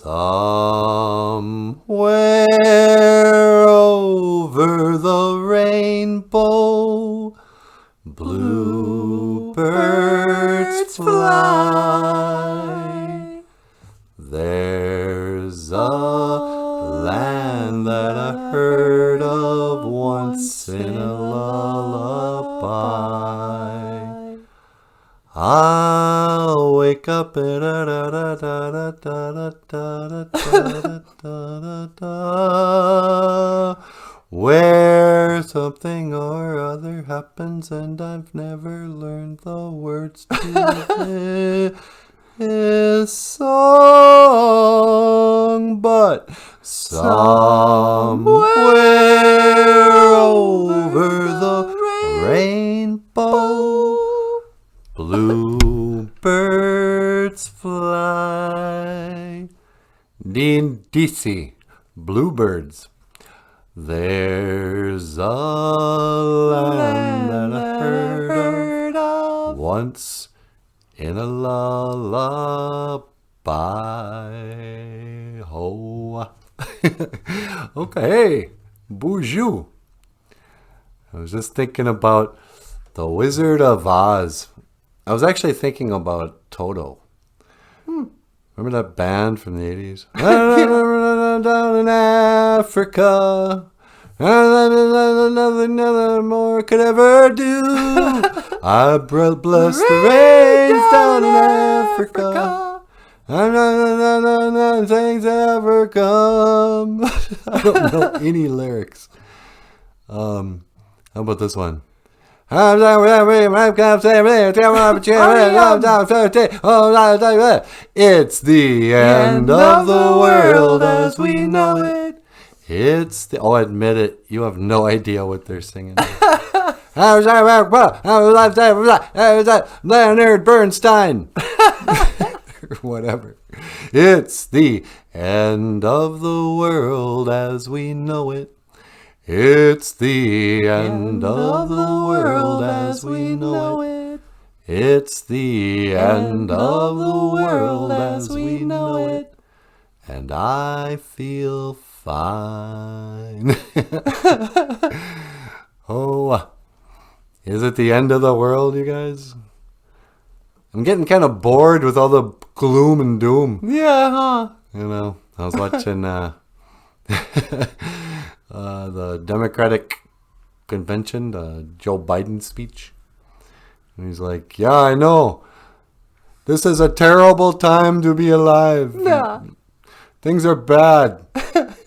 Somewhere over the rainbow, bluebirds fly. There's a land that I heard of once in a lullaby. I'll wake up where something or other happens, and I've never learned the words to this song, but somewhere over the rainbow, bluebirds fly. Disi, bluebirds. There's a land that I heard of once in a lullaby. Oh. Okay, BOOZHOO. I was just thinking about the Wizard of Oz. I was actually thinking about Toto. Remember that band from the 80s? Down in Africa, nothing more could ever do. I bless the rains down in Africa. Things ever come. I don't know any lyrics. How about this one? It's the end of the world as we know it. It's the... Oh, admit it. You have no idea what they're singing. Leonard Bernstein. Or whatever. It's the end of the world as we know it. It's the end of the world as we know it. It's the end of the world as we know it. And I feel fine. Oh, is it the end of the world, you guys? I'm getting kind of bored with all the gloom and doom. Yeah, huh? You know, I was watching the Democratic convention, the Joe Biden speech. And he's like, yeah, I know. This is a terrible time to be alive. Yeah. Things are bad.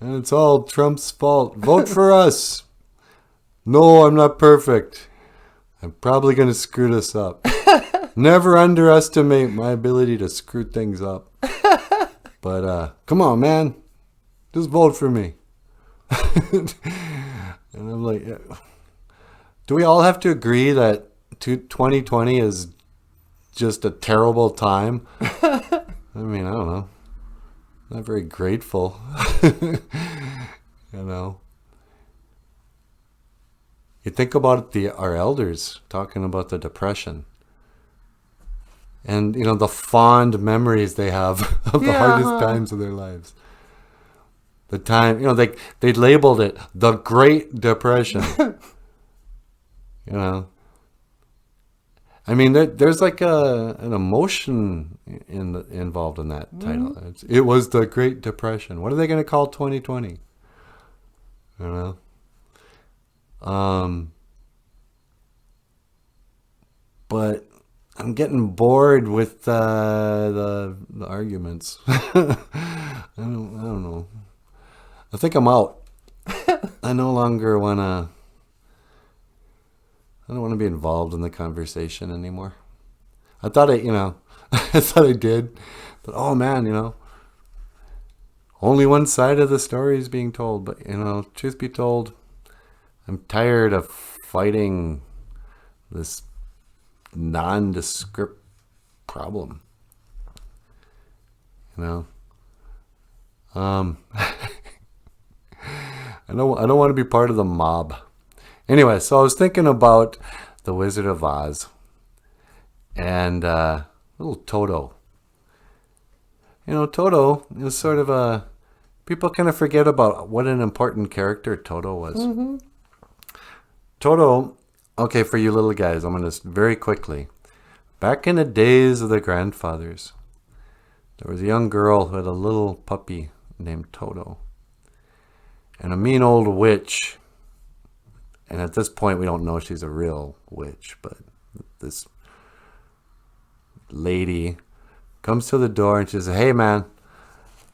And it's all Trump's fault. Vote for us. No, I'm not perfect. I'm probably going to screw this up. Never underestimate my ability to screw things up. But come on, man. Just vote for me. And I'm like, do we all have to agree that 2020 is just a terrible time? I mean, I don't know. Not very grateful. You know. You think about our elders talking about the Depression. And, you know, the fond memories they have of the hardest times of their lives. The time, you know, they labeled it the Great Depression. You know. I mean, there's like an emotion involved in that title. It was the Great Depression. What are they going to call 2020? You know. But I'm getting bored with the arguments. I don't know. I think I'm out. I no longer want to. I don't want to be involved in the conversation anymore. I thought I did, but oh man, you know, only one side of the story is being told. But you know, truth be told, I'm tired of fighting this nondescript problem. You know, I don't want to be part of the mob. Anyway, so I was thinking about the Wizard of Oz and little Toto. You know, Toto is sort of a... People kind of forget about what an important character Toto was. Mm-hmm. Toto, okay, for you little guys, I'm going to very quickly. Back in the days of the grandfathers, there was a young girl who had a little puppy named Toto. And a mean old witch, and at this point we don't know if she's a real witch, but this lady comes to the door and she says, "Hey man,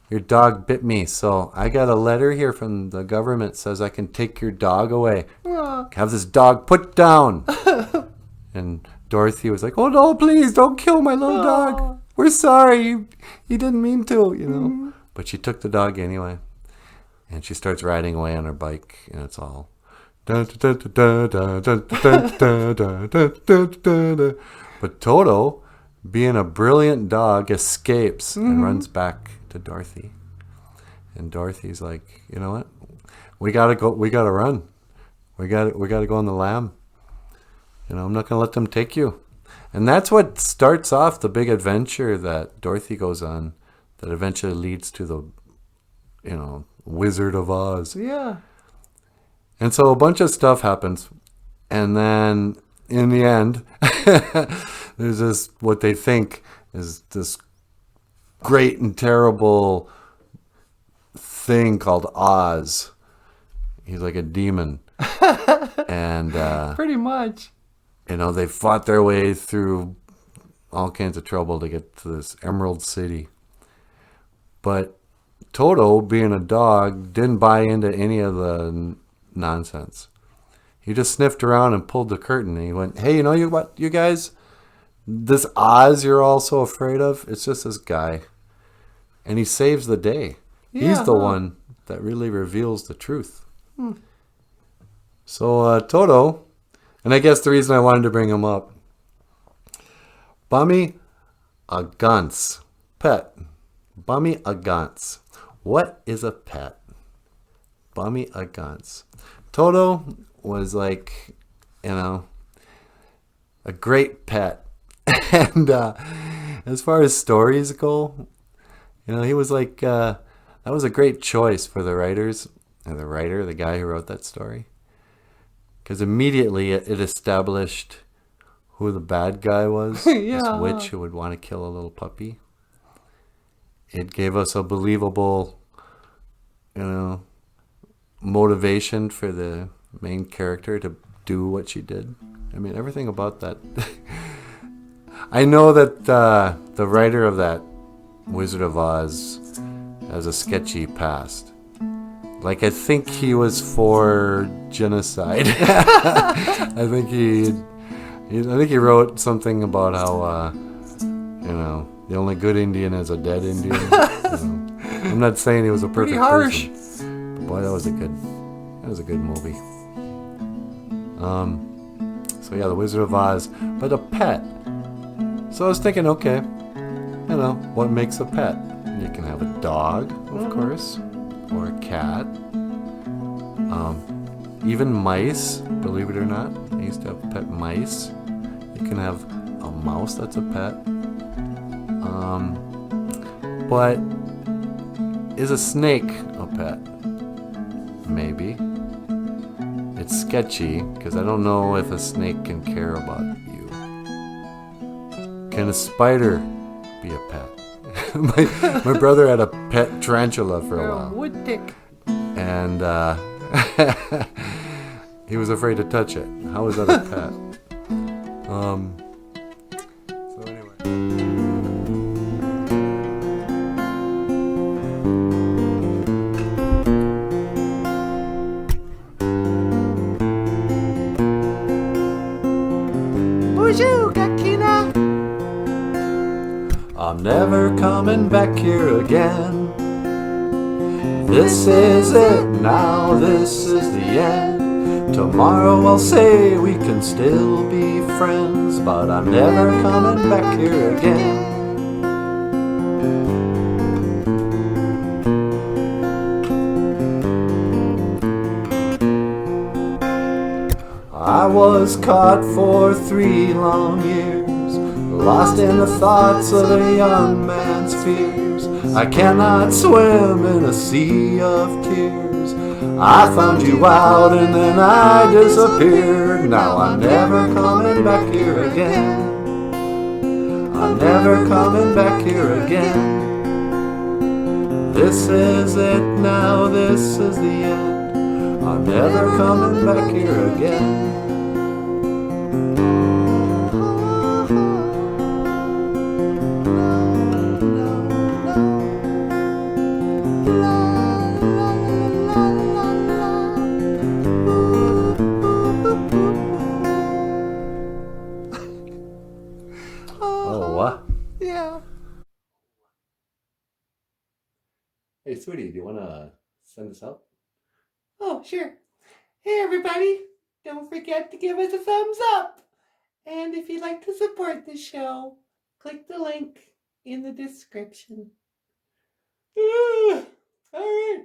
your dog bit me, so I got a letter here from the government says I can take your dog away. Have this dog put down." And Dorothy was like, "Oh no, please don't kill my little dog. We're sorry. He didn't mean to, you know." Mm-hmm. But she took the dog anyway. And she starts riding away on her bike, and it's all... But Toto, being a brilliant dog, escapes and runs back to Dorothy. And Dorothy's like, "You know what? We gotta go. We gotta run. We gotta go on the lam. You know, I'm not gonna let them take you." And that's what starts off the big adventure that Dorothy goes on, that eventually leads to the, you know, Wizard of Oz. Yeah. And so a bunch of stuff happens. And then in the end, there's this, what they think is this great and terrible thing called Oz. He's like a demon. And pretty much. You know, they fought their way through all kinds of trouble to get to this Emerald City. But Toto, being a dog, didn't buy into any of the nonsense. He just sniffed around and pulled the curtain. And he went, "Hey, you know what, you guys? This Oz you're all so afraid of, it's just this guy." And he saves the day. Yeah, he's the one that really reveals the truth. So Toto, and I guess the reason I wanted to bring him up, Bummy a Gunce, pet. Bummy a Gunce. What is a pet? Bummy a Gunce. Toto was like, you know, a great pet. And as far as stories go, you know, he was like, that was a great choice for the writers, and the writer, the guy who wrote that story. Because immediately it established who the bad guy was. Yeah. This witch who would want to kill a little puppy. It gave us a believable, you know, motivation for the main character to do what she did. I mean, everything about that. I know that the writer of that Wizard of Oz has a sketchy past. Like, I think he was for genocide. I think he wrote something about how, you know, the only good Indian is a dead Indian. You know. I'm not saying he was a perfect person. But boy, that was a good movie. So yeah, the Wizard of Oz, but a pet. So I was thinking, okay, you know, what makes a pet? You can have a dog, of course, or a cat. Even mice, believe it or not. I used to have pet mice. You can have a mouse that's a pet. But is a snake a pet? Maybe. It's sketchy, because I don't know if a snake can care about you. Can a spider be a pet? my brother had a pet tarantula for a while. Wood tick. And he was afraid to touch it. How is that a pet? So anyway. BOOZHOO, Gakina. I'm never coming back here again. This is it now, this is the end. Tomorrow I'll say we can still be friends, but I'm never coming back here again. I was caught for 3 long years, lost in the thoughts of a young man's fears. I cannot swim in a sea of tears. I found you out and then I disappeared. Now I'm never coming back here again. I'm never coming back here again. This is it now, this is the end. I'm never coming back here again. Oh, what? Yeah. Hey, sweetie, do you want to send us out? Oh, sure. Hey, everybody. Don't forget to give us a thumbs up. And if you'd like to support the show, click the link in the description. All right.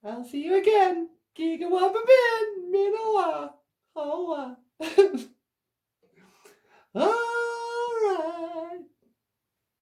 I'll see you again. Giga Wabba Bin, Minoa. Hoa.